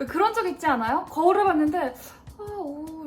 그런 적 있지 않아요? 거울을 봤는데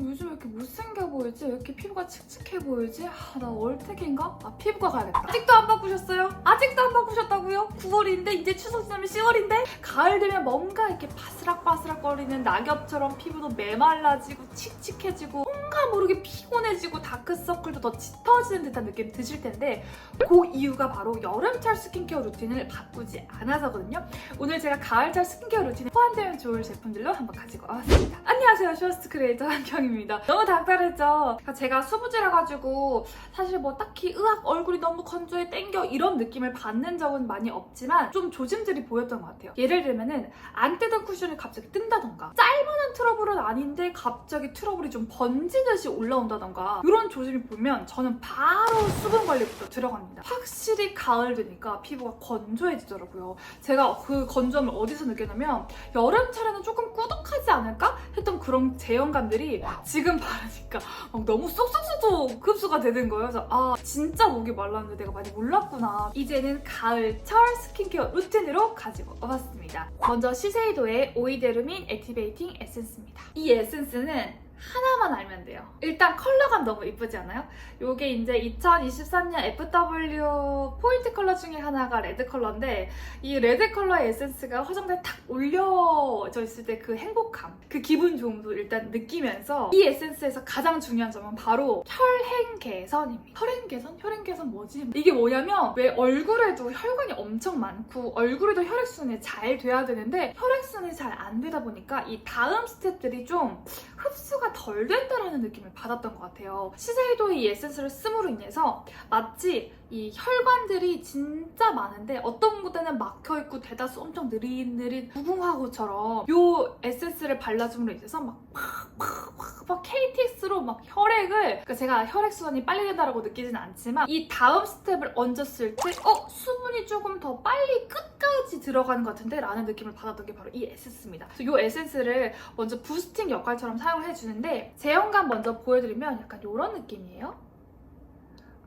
요즘 왜 이렇게 못생겨 보이지? 왜 이렇게 피부가 칙칙해 보이지? 나 얼태기인가? 피부과 가야겠다. 아직도 안 바꾸셨어요? 아직도 안 바꾸셨다고요? 9월인데 이제 추석 지나면 10월인데? 가을 되면 뭔가 이렇게 바스락바스락거리는 낙엽처럼 피부도 메말라지고 칙칙해지고 뭔가 모르게 피곤해지고 다크서클도 더 짙어지는 듯한 느낌 드실 텐데 그 이유가 바로 여름철 스킨케어 루틴을 바꾸지 않아서거든요. 오늘 제가 가을철 스킨케어 루틴에 포함되면 좋을 제품들로 한번 가지고 왔습니다. 안녕하세요. 쇼호스트 크리에이터 한경입니다. 너무 닥달했죠? 제가 수부지라 가지고 사실 뭐 딱히 얼굴이 너무 건조해 땡겨 이런 느낌을 받는 적은 많이 없지만 좀 조짐들이 보였던 것 같아요. 예를 들면은 안 뜨던 쿠션이 갑자기 뜬다던가 짤만한 트러블은 아닌데 갑자기 트러블이 좀 번지듯이 올라온다던가 이런 조짐이 보면 저는 바로 수분 관리부터 들어갑니다. 확실히 가을 되니까 피부가 건조해지더라고요. 제가 그 건조함을 어디서 느꼈냐면 여름철에는 조금 꾸덕하지 않을까 했던 그런 제형감들이 지금 바르니까 너무 쏙쏙쏙쏙 흡수가 되는 거예요. 그래서 진짜 목이 말랐는데 내가 많이 몰랐구나. 이제는 가을철 스킨케어 루틴으로 가지고 와봤습니다. 먼저 시세이도의 오이데루민 액티베이팅 에센스입니다. 이 에센스는 하나만 알면 돼요. 일단 컬러감 너무 이쁘지 않아요? 요게 이제 2023년 FW 포인트 컬러 중에 하나가 레드 컬러인데 이 레드 컬러의 에센스가 화장대에 탁 올려져 있을 때 그 행복함, 그 기분 좋음도 일단 느끼면서 이 에센스에서 가장 중요한 점은 바로 혈행 개선입니다. 혈행 개선? 혈행 개선 뭐지? 이게 뭐냐면 왜 얼굴에도 혈관이 엄청 많고 얼굴에도 혈액순환이 잘 돼야 되는데 혈액순환이 잘 안 되다 보니까 이 다음 스텝들이 좀 흡수가 덜 된다라는 느낌을 받았던 것 같아요. 시세이도의 이 에센스를 씀으로 인해서 마치 이 혈관들이 진짜 많은데 어떤 곳에는 막혀있고 대다수 엄청 느릿느릿 무궁화호처럼 이 에센스를 발라줌으로 인해서 막 KTX로 막 혈액을 그러니까 제가 혈액순환이 빨리 된다고 느끼지는 않지만 이 다음 스텝을 얹었을 때 수분이 조금 더 빨리 끝까지 들어가는 것 같은데 라는 느낌을 받았던 게 바로 이 에센스입니다. 이 에센스를 먼저 부스팅 역할처럼 사용을 해주는데 제형감 먼저 보여드리면 약간 이런 느낌이에요.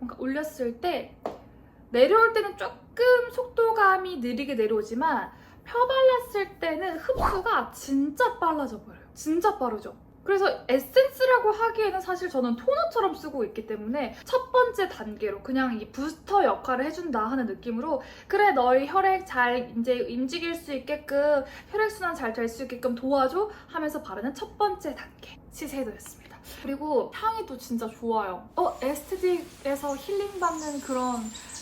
뭔가 올렸을 때 내려올 때는 조금 속도감이 느리게 내려오지만 펴발랐을 때는 흡수가 진짜 빨라져 버려요. 진짜 빠르죠? 그래서 에센스라고 하기에는 사실 저는 토너처럼 쓰고 있기 때문에 첫 번째 단계로 그냥 이 부스터 역할을 해준다 하는 느낌으로 그래 너의 혈액 잘 이제 움직일 수 있게끔 혈액순환 잘 될 수 있게끔 도와줘 하면서 바르는 첫 번째 단계 시세이도였습니다. 그리고 향이 또 진짜 좋아요. 에스테틱에서 힐링받는 그런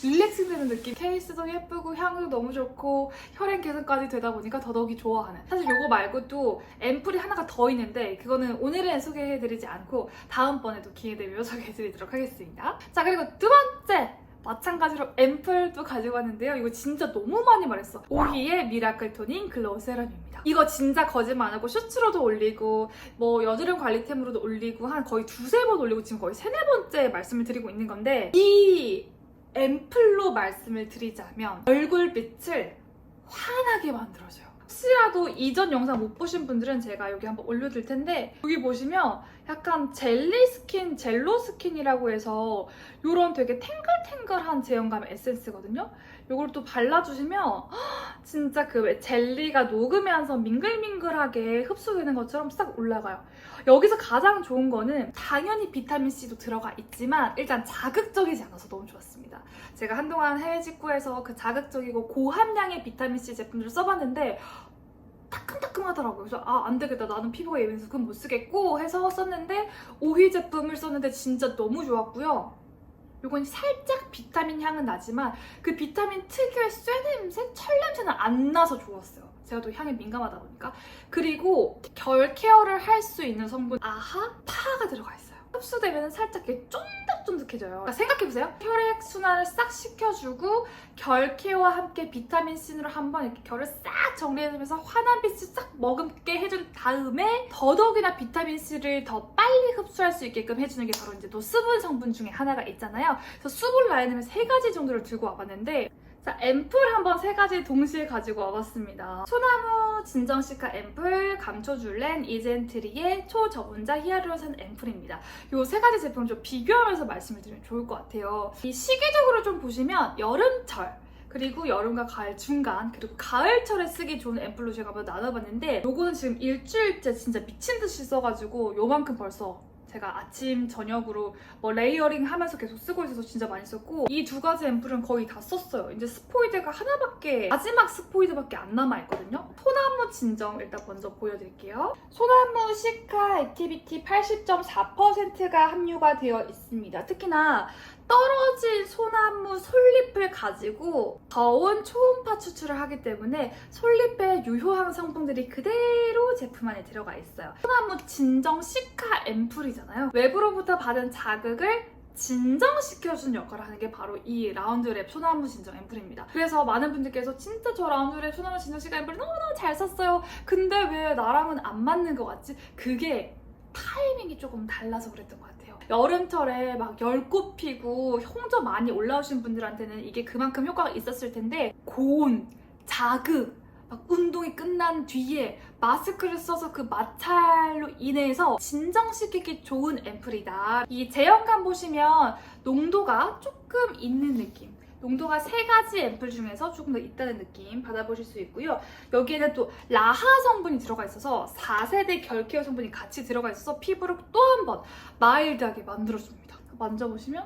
릴렉스 되는 느낌. 케이스도 예쁘고 향도 너무 좋고 혈행 개선까지 되다 보니까 더더욱이 좋아하는. 사실 이거 말고도 앰플이 하나가 더 있는데 그거는 오늘은 소개해드리지 않고 다음번에도 기회되면 소개해드리도록 하겠습니다. 자, 그리고 두 번째! 마찬가지로 앰플도 가지고 왔는데요. 이거 진짜 너무 많이 말했어. 오히의 미라클 토닝 글로우 세럼입니다. 이거 진짜 거짓말 안 하고 슈츠로도 올리고 뭐 여드름 관리템으로도 올리고 한 거의 두세 번 올리고 지금 거의 세네 번째 말씀을 드리고 있는 건데 이 앰플로 말씀을 드리자면 얼굴빛을 환하게 만들어줘요. 혹시라도 이전 영상 못 보신 분들은 제가 여기 한번 올려둘 텐데 여기 보시면 약간 젤리 스킨, 젤로 스킨이라고 해서 이런 되게 탱글탱글한 제형감의 에센스거든요. 이걸 또 발라주시면 진짜 그 젤리가 녹으면서 밍글밍글하게 흡수되는 것처럼 싹 올라가요. 여기서 가장 좋은 거는 당연히 비타민C도 들어가 있지만 일단 자극적이지 않아서 너무 좋았습니다. 제가 한동안 해외 직구에서 그 자극적이고 고함량의 비타민C 제품들을 써봤는데 따끔따끔하더라고요. 그래서 안 되겠다. 나는 피부가 예민해서 그건 못 쓰겠고 해서 썼는데 오희 제품을 썼는데 진짜 너무 좋았고요. 이건 살짝 비타민 향은 나지만 그 비타민 특유의 쇠 냄새, 철 냄새는 안 나서 좋았어요. 제가 또 향에 민감하다 보니까. 그리고 결 케어를 할 수 있는 성분 파가 들어가 있어요. 흡수되면 살짝 이렇게 쫀득쫀득해져요. 그러니까 생각해보세요. 혈액순환을 싹 시켜주고 결 케어와 함께 비타민C로 한번 이렇게 결을 싹 정리해주면서 환한 빛을 싹 머금게 해준 다음에 더더욱이나 비타민C를 더 빨리 흡수할 수 있게끔 해주는 게 바로 이제 또 수분 성분 중에 하나가 있잖아요. 그래서 수분 라인을 3가지 정도를 들고 와봤는데 자, 앰플 한번 3가지 동시에 가지고 와봤습니다. 소나무 진정시카 앰플, 감초줄렌, 이젠트리의 초저분자 히알루론산 앰플입니다. 이 3가지 제품을 좀 비교하면서 말씀을 드리면 좋을 것 같아요. 이 시기적으로 좀 보시면 여름철 그리고 여름과 가을 중간, 그리고 가을철에 쓰기 좋은 앰플로 제가 한번 나눠봤는데 요거는 지금 일주일째 진짜 미친듯이 써가지고 요만큼 벌써 제가 아침, 저녁으로 뭐 레이어링 하면서 계속 쓰고 있어서 진짜 많이 썼고 이 두 가지 앰플은 거의 다 썼어요. 이제 스포이드가 하나밖에, 마지막 스포이드밖에 안 남아있거든요. 소나무 진정 일단 먼저 보여드릴게요. 소나무 시카 액티비티 80.4%가 함유가 되어 있습니다. 특히나 떨어진 소나무 솔잎을 가지고 저온 초음파 추출을 하기 때문에 솔잎의 유효한 성분들이 그대로 제품 안에 들어가 있어요. 소나무 진정 시카 앰플이잖아요. 외부로부터 받은 자극을 진정시켜주는 역할을 하는 게 바로 이 라운드랩 소나무 진정 앰플입니다. 그래서 많은 분들께서 진짜 저 라운드랩 소나무 진정 시카 앰플 너무너무 잘 썼어요. 근데 왜 나랑은 안 맞는 것 같지? 그게 타이밍이 조금 달라서 그랬던 것 같아요. 여름철에 막 열꽃 피고 홍조 많이 올라오신 분들한테는 이게 그만큼 효과가 있었을 텐데 고온, 자극, 막 운동이 끝난 뒤에 마스크를 써서 그 마찰로 인해서 진정시키기 좋은 앰플이다. 이 제형감 보시면 농도가 조금 있는 느낌, 농도가 3가지 앰플 중에서 조금 더 있다는 느낌 받아보실 수 있고요. 여기에는 또 라하 성분이 들어가 있어서 4세대 결케어 성분이 같이 들어가 있어서 피부를 또 한 번 마일드하게 만들어줍니다. 만져보시면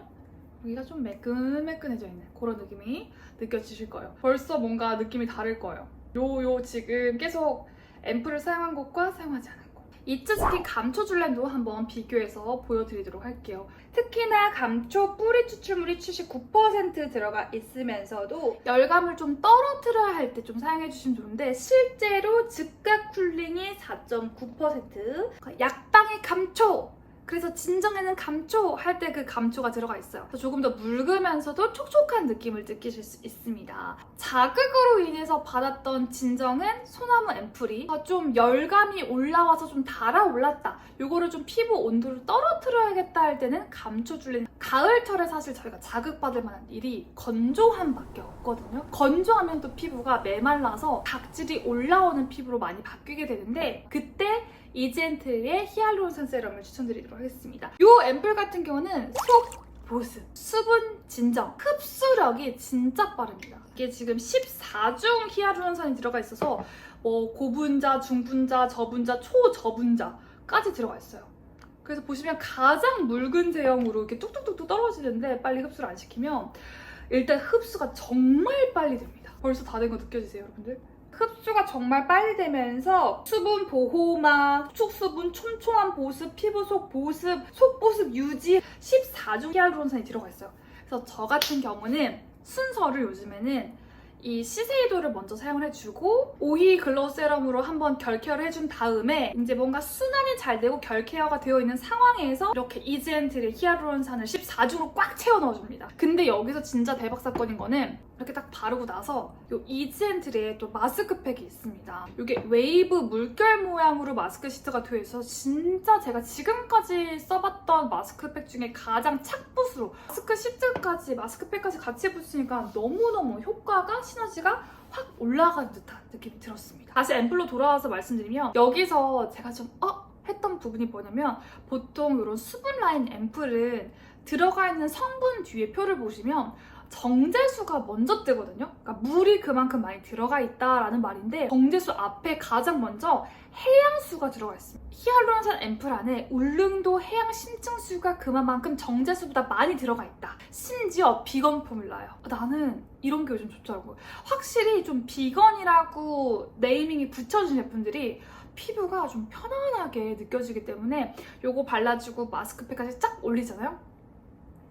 여기가 좀 매끈매끈해져 있는 그런 느낌이 느껴지실 거예요. 벌써 뭔가 느낌이 다를 거예요. 요 지금 계속 앰플을 사용한 것과 사용하지 않은 것. 이츠스킨 감초 줄렌도 한번 비교해서 보여드리도록 할게요. 특히나 감초 뿌리 추출물이 79% 들어가 있으면서도 열감을 좀 떨어뜨려야 할 때 좀 사용해주시면 좋은데 실제로 즉각 쿨링이 4.9%, 약방의 감초! 그래서 진정에는 감초 할 때 그 감초가 들어가 있어요. 조금 더 묽으면서도 촉촉한 느낌을 느끼실 수 있습니다. 자극으로 인해서 받았던 진정은 소나무 앰플이 좀 열감이 올라와서 좀 달아올랐다. 요거를 좀 피부 온도를 떨어뜨려야겠다 할 때는 감초 줄렌. 가을철에 사실 저희가 자극받을 만한 일이 건조함밖에 없거든요. 건조하면 또 피부가 메말라서 각질이 올라오는 피부로 많이 바뀌게 되는데 그때 이젠트의 히알루론산 세럼을 추천드리도록 하겠습니다. 이 앰플 같은 경우는 속 보습, 수분 진정, 흡수력이 진짜 빠릅니다. 이게 지금 14중 히알루론산이 들어가 있어서 고분자, 중분자, 저분자, 초저분자까지 들어가 있어요. 그래서 보시면 가장 묽은 제형으로 이렇게 뚝뚝뚝뚝 떨어지는데 빨리 흡수를 안 시키면 일단 흡수가 정말 빨리 됩니다. 벌써 다 된 거 느껴지세요, 여러분들? 흡수가 정말 빨리 되면서 수분 보호막, 축수분 촘촘한 보습, 피부 속 보습, 속 보습 유지 14중 히알루론산이 들어가 있어요. 그래서 저 같은 경우는 순서를 요즘에는 이 시세이도를 먼저 사용을 해주고 오히 글로우 세럼으로 한번 결케어를 해준 다음에 이제 뭔가 순환이 잘 되고 결케어가 되어 있는 상황에서 이렇게 이젠트의 히알루론산을 14중으로 꽉 채워 넣어줍니다. 근데 여기서 진짜 대박 사건인 거는 이렇게 딱 바르고 나서 이 이젠트의 또 마스크팩이 있습니다. 이게 웨이브 물결 모양으로 마스크 시트가 되어 있어서 진짜 제가 지금까지 써봤던 마스크팩 중에 가장 착붙으로 마스크 시트까지 마스크팩까지 같이 붙이니까 너무너무 효과가 시너지가 확 올라간 듯한 느낌이 들었습니다. 다시 앰플로 돌아와서 말씀드리면 여기서 제가 좀 했던 부분이 뭐냐면 보통 이런 수분 라인 앰플은 들어가 있는 성분 뒤에 표를 보시면 정제수가 먼저 뜨거든요. 그러니까 물이 그만큼 많이 들어가 있다라는 말인데 정제수 앞에 가장 먼저 해양수가 들어가 있습니다. 히알루론산 앰플 안에 울릉도 해양 심층수가 그만큼 정제수보다 많이 들어가 있다. 심지어 비건 포뮬라예요. 나는 이런 게 요즘 좋더라고요. 확실히 좀 비건이라고 네이밍이 붙여준 제품들이 피부가 좀 편안하게 느껴지기 때문에 요거 발라주고 마스크팩까지 쫙 올리잖아요?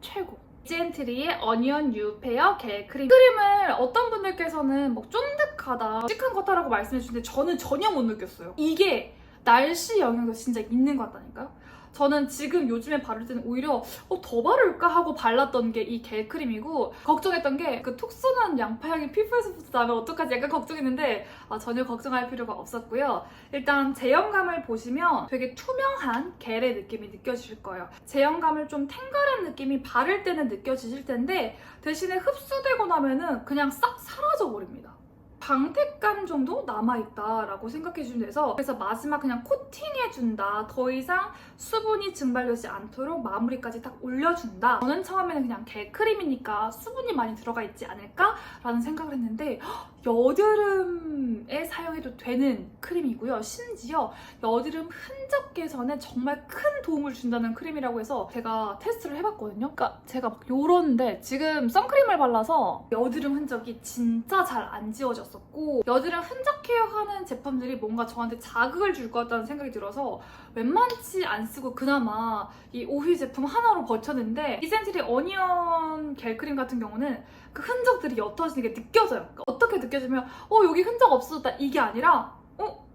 최고! 이젠트리의 어니언 뉴 페어 겔 크림. 크림을 어떤 분들께서는 막 쫀득하다, 묵직한 거다라고 말씀해 주는데 저는 전혀 못 느꼈어요. 이게 날씨 영향도 진짜 있는 것 같다니까요. 저는 지금 요즘에 바를 때는 오히려 더 바를까 하고 발랐던 게 이 겔 크림이고 걱정했던 게 그 톡 쏘는 양파향이 피부에서부터 나면 어떡하지 약간 걱정했는데 전혀 걱정할 필요가 없었고요. 일단 제형감을 보시면 되게 투명한 겔의 느낌이 느껴지실 거예요. 제형감을 좀 탱글한 느낌이 바를 때는 느껴지실 텐데 대신에 흡수되고 나면은 그냥 싹 사라져 버립니다. 광택감 정도 남아있다라고 생각해주시면 돼서 그래서 마지막 그냥 코팅해준다. 더 이상 수분이 증발되지 않도록 마무리까지 딱 올려준다. 저는 처음에는 그냥 겔크림이니까 수분이 많이 들어가 있지 않을까라는 생각을 했는데 여드름에 사용해도 되는 크림이고요. 심지어 여드름 흔적 개선에 정말 큰 도움을 준다는 크림이라고 해서 제가 테스트를 해봤거든요. 그러니까 제가 막 요런데 지금 선크림을 발라서 여드름 흔적이 진짜 잘 안 지워졌었고 여드름 흔적 케어하는 제품들이 뭔가 저한테 자극을 줄 것 같다는 생각이 들어서 웬만치 안 쓰고 그나마 이 오휘 제품 하나로 버텼는데 이센트리 어니언 겔크림 같은 경우는 그 흔적들이 옅어지는 게 느껴져요. 그러니까 어떻게 느껴지면 여기 흔적 없어졌다 이게 아니라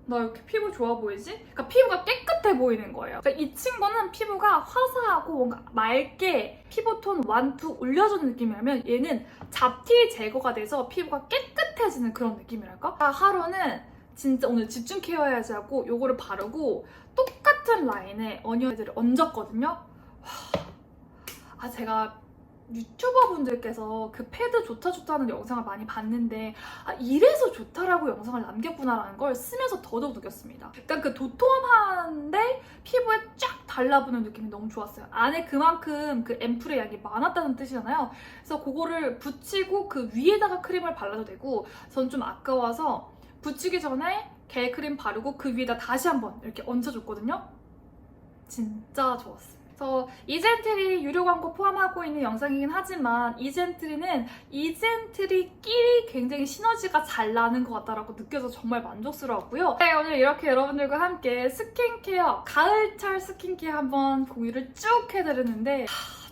나 이렇게 피부 좋아 보이지? 그러니까 피부가 깨끗해 보이는 거예요. 그러니까 이 친구는 피부가 화사하고 뭔가 맑게 피부톤 1, 2 올려주는 느낌이라면 얘는 잡티 제거가 돼서 피부가 깨끗해지는 그런 느낌이랄까? 하루는 진짜 오늘 집중 케어해야지 하고 요거를 바르고 똑같은 라인에 어니언들을 얹었거든요. 제가 유튜버 분들께서 그 패드 좋다는 영상을 많이 봤는데 이래서 좋다라고 영상을 남겼구나라는 걸 쓰면서 더더욱 느꼈습니다. 일단 그 도톰한데 피부에 쫙 달라붙는 느낌이 너무 좋았어요. 안에 그만큼 그 앰플의 양이 많았다는 뜻이잖아요. 그래서 그거를 붙이고 그 위에다가 크림을 발라도 되고 전 좀 아까워서 붙이기 전에 겔 크림 바르고 그 위에다 다시 한번 이렇게 얹어줬거든요. 진짜 좋았어요. 그래서 이젠트리 유료 광고 포함하고 있는 영상이긴 하지만 이젠트리는 이젠트리끼리 굉장히 시너지가 잘 나는 것 같다라고 느껴서 정말 만족스러웠고요. 네, 오늘 이렇게 여러분들과 함께 스킨케어, 가을철 스킨케어 한번 공유를 쭉 해드렸는데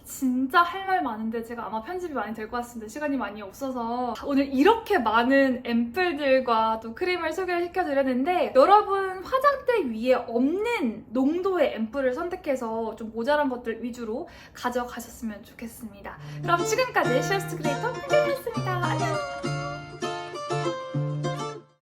진짜 할 말 많은데 제가 아마 편집이 많이 될 것 같습니다. 시간이 많이 없어서 오늘 이렇게 많은 앰플들과 또 크림을 소개를 시켜드렸는데 여러분 화장대 위에 없는 농도의 앰플을 선택해서 좀 모자란 것들 위주로 가져가셨으면 좋겠습니다. 그럼 지금까지 쉐스트 크리에이터 한결이었습니다. 안녕!